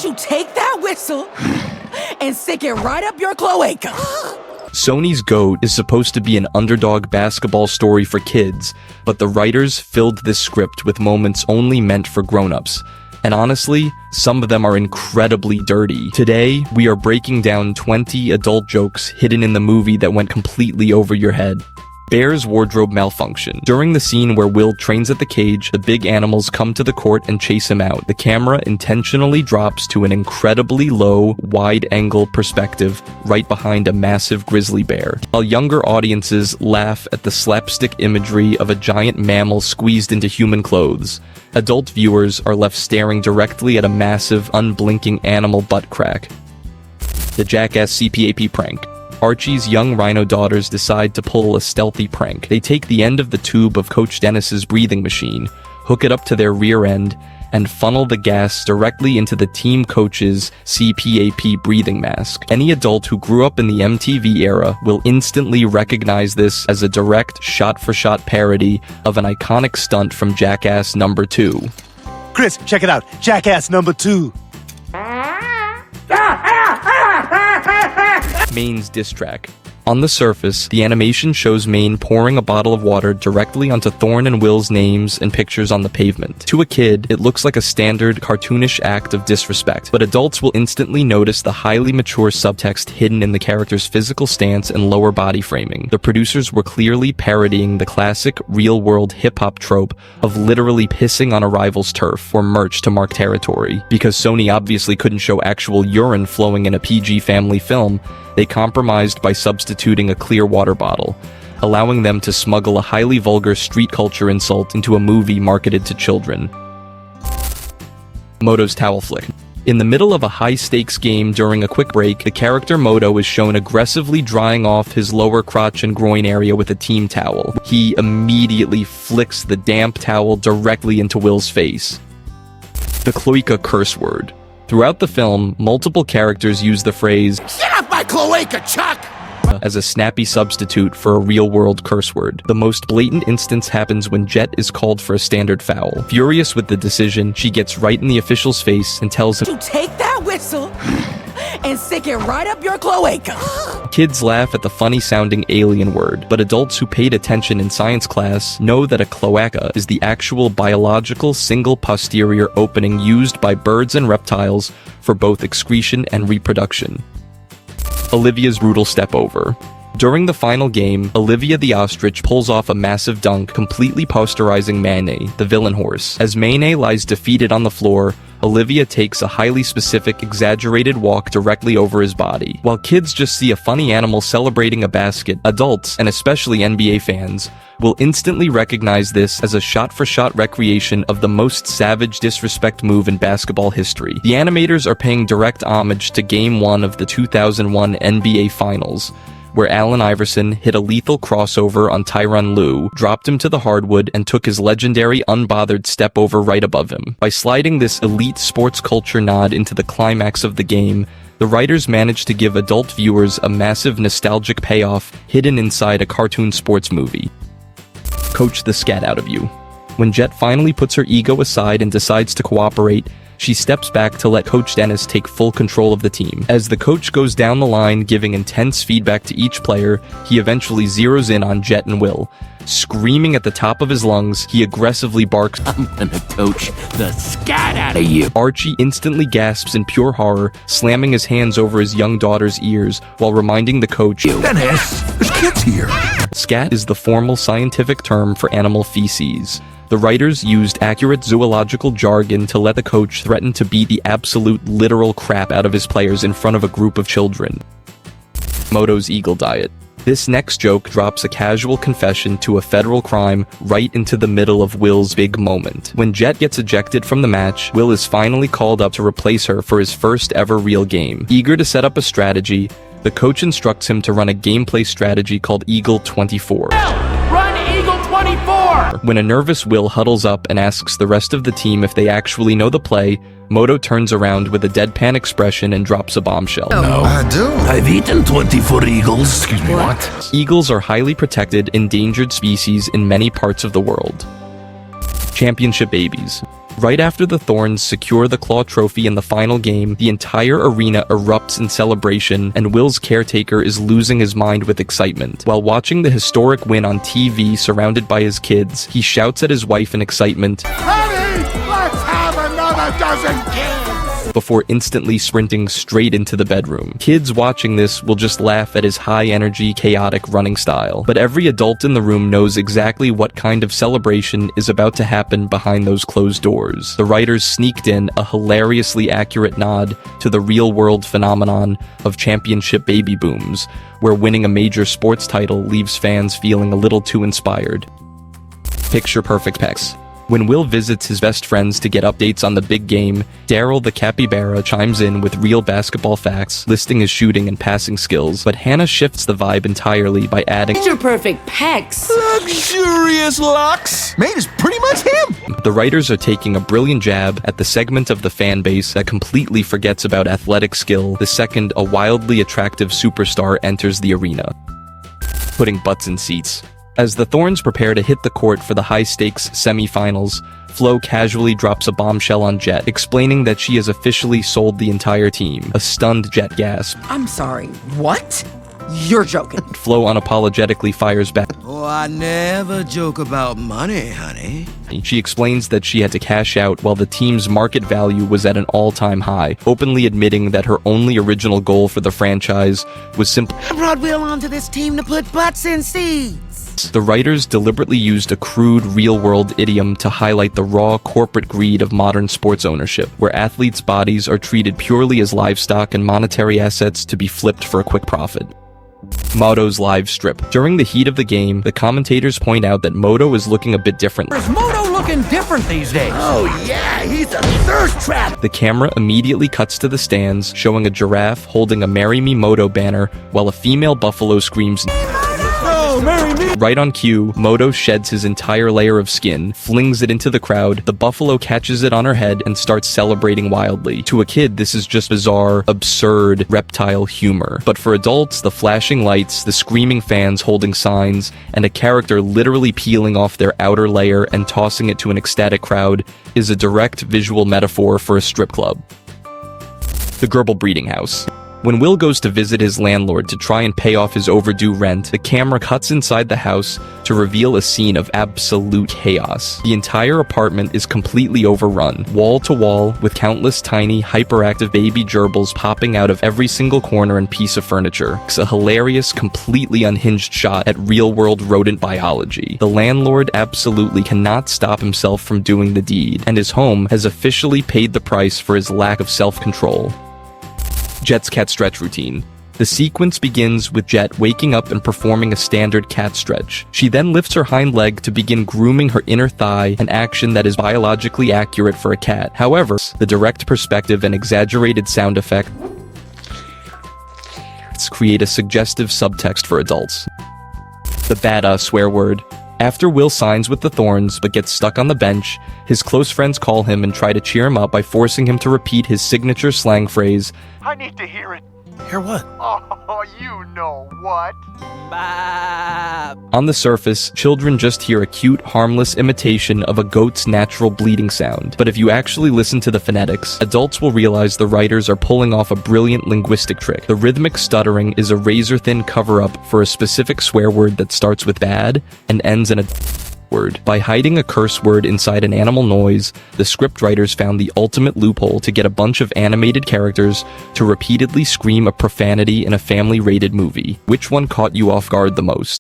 don't you take that whistle and stick it right up your cloaca? Sony's GOAT is supposed to be an underdog basketball story for kids, but the writers filled this script with moments only meant for grown-ups. And honestly, some of them are incredibly dirty. Today, we are breaking down 20 adult jokes hidden in the movie that went completely over your head. Bear's wardrobe malfunction. During the scene where Will trains at the cage, the big animals come to the court and chase him out. The camera intentionally drops to an incredibly low, wide-angle perspective right behind a massive grizzly bear, while younger audiences laugh at the slapstick imagery of a giant mammal squeezed into human clothes. Adult viewers are left staring directly at a massive, unblinking animal butt crack. The Jackass CPAP prank. Archie's young rhino daughters decide to pull a stealthy prank. They take the end of the tube of Coach Dennis's breathing machine, hook it up to their rear end, and funnel the gas directly into the team coach's CPAP breathing mask. Any adult who grew up in the MTV era will instantly recognize this as a direct shot-for-shot parody of an iconic stunt from Jackass number 2. Chris, check it out. Jackass number 2. Maine's diss track. On the surface, the animation shows Maine pouring a bottle of water directly onto Thorne and Will's names and pictures on the pavement. To a kid, it looks like a standard, cartoonish act of disrespect, but adults will instantly notice the highly mature subtext hidden in the character's physical stance and lower body framing. The producers were clearly parodying the classic, real-world hip-hop trope of literally pissing on a rival's turf or merch to mark territory. Because Sony obviously couldn't show actual urine flowing in a PG family film, they compromised by substituting a clear water bottle, allowing them to smuggle a highly vulgar street culture insult into a movie marketed to children. Moto's towel flick. In the middle of a high-stakes game during a quick break, the character Moto is shown aggressively drying off his lower crotch and groin area with a team towel. He immediately flicks the damp towel directly into Will's face. The cloaca curse word. Throughout the film, multiple characters use the phrase, "Get off my cloaca, Chuck!" as a snappy substitute for a real-world curse word. The most blatant instance happens when Jet is called for a standard foul. Furious with the decision, she gets right in the official's face and tells him, You take that whistle and stick it right up your cloaca. Kids laugh at the funny-sounding alien word, but adults who paid attention in science class know that a cloaca is the actual biological single posterior opening used by birds and reptiles for both excretion and reproduction. Olivia's brutal step over. During the final game, Olivia the ostrich pulls off a massive dunk, completely posterizing Mayne, the villain horse. As Mayne lies defeated on the floor, Olivia takes a highly specific, exaggerated walk directly over his body. While kids just see a funny animal celebrating a basket, adults, and especially NBA fans, will instantly recognize this as a shot-for-shot recreation of the most savage disrespect move in basketball history. The animators are paying direct homage to Game 1 of the 2001 NBA Finals, where Allen Iverson hit a lethal crossover on Tyronn Lue, dropped him to the hardwood, and took his legendary unbothered step over right above him. By sliding this elite sports culture nod into the climax of the game, the writers managed to give adult viewers a massive nostalgic payoff hidden inside a cartoon sports movie. Coach the scat out of you. When Jet finally puts her ego aside and decides to cooperate, she steps back to let Coach Dennis take full control of the team. As the coach goes down the line giving intense feedback to each player, he eventually zeroes in on Jet and Will. Screaming at the top of his lungs, he aggressively barks, "I'm gonna coach the scat out of you." Archie instantly gasps in pure horror, slamming his hands over his young daughter's ears while reminding the coach, "Dennis, there's kids here." Scat is the formal scientific term for animal feces. The writers used accurate zoological jargon to let the coach threaten to beat the absolute literal crap out of his players in front of a group of children. Moto's eagle diet. This next joke drops a casual confession to a federal crime right into the middle of Will's big moment. When Jet gets ejected from the match, Will is finally called up to replace her for his first ever real game. Eager to set up a strategy, the coach instructs him to run a gameplay strategy called Eagle 24. Run Eagle 24! When a nervous Will huddles up and asks the rest of the team if they actually know the play, Moto turns around with a deadpan expression and drops a bombshell. No, I do. I've eaten 24 eagles. Excuse me, what? Eagles are highly protected, endangered species in many parts of the world. Championship babies. Right after the Thorns secure the Claw Trophy in the final game, the entire arena erupts in celebration, and Will's caretaker is losing his mind with excitement. While watching the historic win on TV surrounded by his kids, he shouts at his wife in excitement, Honey, let's have another dozen kids! Before instantly sprinting straight into the bedroom. Kids watching this will just laugh at his high-energy, chaotic running style, but every adult in the room knows exactly what kind of celebration is about to happen behind those closed doors. The writers sneaked in a hilariously accurate nod to the real-world phenomenon of championship baby booms, where winning a major sports title leaves fans feeling a little too inspired. Picture perfect pecs. When Will visits his best friends to get updates on the big game, Daryl the capybara chimes in with real basketball facts, listing his shooting and passing skills, but Hannah shifts the vibe entirely by adding Picture perfect pecs. Luxurious locks! Mate is pretty much him! The writers are taking a brilliant jab at the segment of the fan base that completely forgets about athletic skill the second a wildly attractive superstar enters the arena. Putting butts in seats. As the Thorns prepare to hit the court for the high-stakes semi-finals, Flo casually drops a bombshell on Jet, explaining that she has officially sold the entire team. A stunned Jet gasp. I'm sorry, what? You're joking. Flo unapologetically fires back. Oh, I never joke about money, honey. She explains that she had to cash out while the team's market value was at an all-time high, openly admitting that her only original goal for the franchise was simply I brought Will onto this team to put butts in seats. The writers deliberately used a crude, real-world idiom to highlight the raw corporate greed of modern sports ownership, where athletes' bodies are treated purely as livestock and monetary assets to be flipped for a quick profit. Moto's live strip. During the heat of the game, the commentators point out that Moto is looking a bit different. Is Moto looking different these days? Oh yeah, he's a thirst trap! The camera immediately cuts to the stands, showing a giraffe holding a Marry Me Moto banner, while a female buffalo screams, Oh, marry me! Right on cue, Moto sheds his entire layer of skin, flings it into the crowd, the buffalo catches it on her head, and starts celebrating wildly. To a kid, this is just bizarre, absurd, reptile humor. But for adults, the flashing lights, the screaming fans holding signs, and a character literally peeling off their outer layer and tossing it to an ecstatic crowd is a direct visual metaphor for a strip club. The Gerbil Breeding House. When Will goes to visit his landlord to try and pay off his overdue rent, the camera cuts inside the house to reveal a scene of absolute chaos. The entire apartment is completely overrun, wall to wall, with countless tiny, hyperactive baby gerbils popping out of every single corner and piece of furniture. It's a hilarious, completely unhinged shot at real-world rodent biology. The landlord absolutely cannot stop himself from doing the deed, and his home has officially paid the price for his lack of self-control. Jet's cat stretch routine. The sequence begins with Jet waking up and performing a standard cat stretch. She then lifts her hind leg to begin grooming her inner thigh, an action that is biologically accurate for a cat. However, the direct perspective and exaggerated sound effects create a suggestive subtext for adults. The badass swear word. After Will signs with the Thorns but gets stuck on the bench, his close friends call him and try to cheer him up by forcing him to repeat his signature slang phrase, I need to hear it. Hear what? Oh, you know what? On the surface, children just hear a cute, harmless imitation of a goat's natural bleating sound. But if you actually listen to the phonetics, adults will realize the writers are pulling off a brilliant linguistic trick. The rhythmic stuttering is a razor-thin cover-up for a specific swear word that starts with bad and ends in a word. By hiding a curse word inside an animal noise, the scriptwriters found the ultimate loophole to get a bunch of animated characters to repeatedly scream a profanity in a family-rated movie. Which one caught you off guard the most?